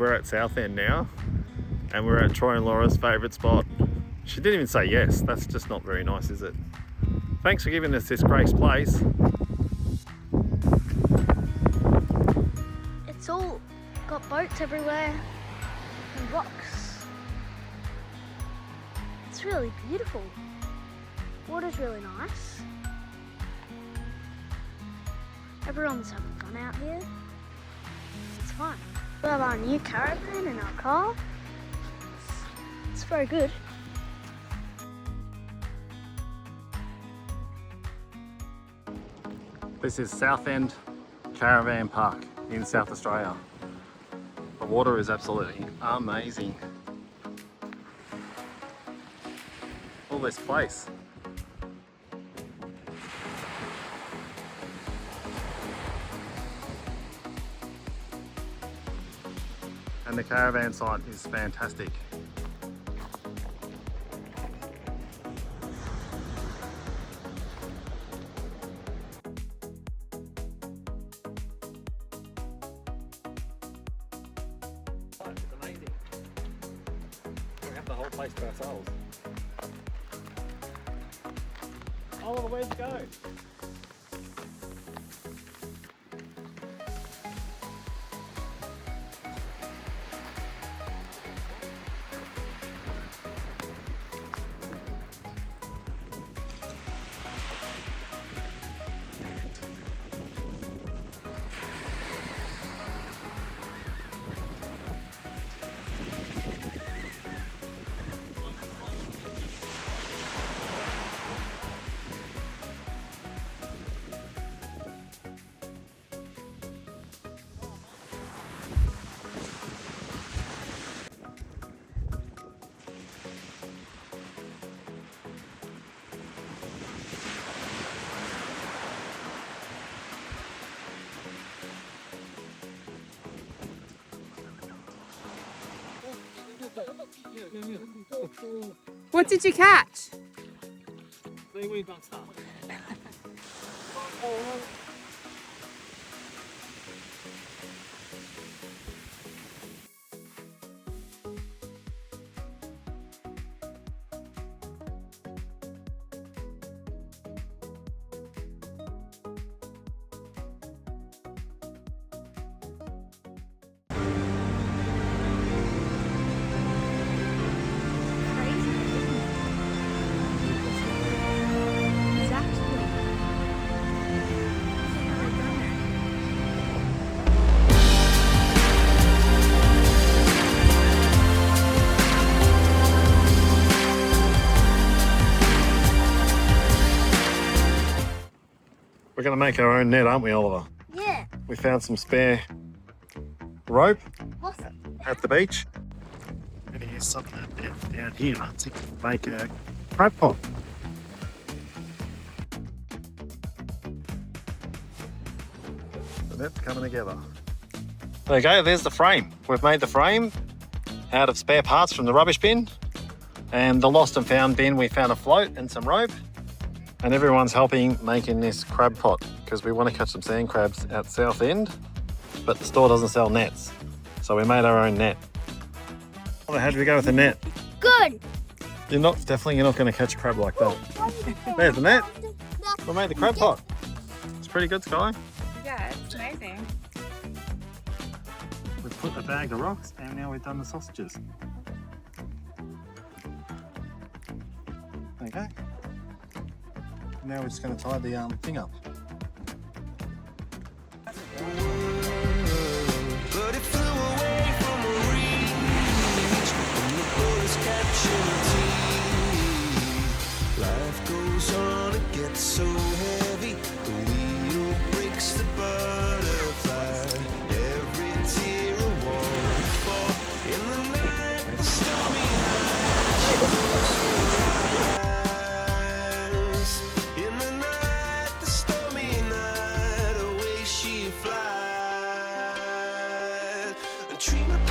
we're at Southend now, and we're at Troy and Laura's favourite spot. She didn't even say yes. That's just not very nice, is it? Thanks for giving us this great place. It's all got boats everywhere and rocks. It's really beautiful. Water's really nice. Everyone's having fun out here. It's fun. We have our new caravan in our car. It's very good. This is Southend Caravan Park in South Australia. The water is absolutely amazing. All this place. And the caravan site is fantastic. It's amazing. We have the whole place to ourselves. Oliver, where'd you go? What did you catch? We're going to make our own net, aren't we, Oliver? Yeah. We found some spare rope What's it? at the beach. And here's something down here to make a crab pot. The net's coming together. There you go, there's the frame. We've made the frame out of spare parts from the rubbish bin. And the lost and found bin, we found a float and some rope. And everyone's helping making this crab pot because we want to catch some sand crabs at Southend, but the store doesn't sell nets. So we made our own net. How did we go with the net? Good. You're not going to catch a crab like that. There's the net. We made the crab pot. It's pretty good, Sky. Yeah, it's amazing. We've put the bag of rocks and now we've done the sausages. There you go. Now we're just going to tie the thing up. But it flew away from a reach, and the bullets catching teeth. Life goes on, it gets so heavy, the wheel breaks the butterfly. Every tear a waterfall in the night, the stormy night. In the night, the stormy night, away she flies. A dream of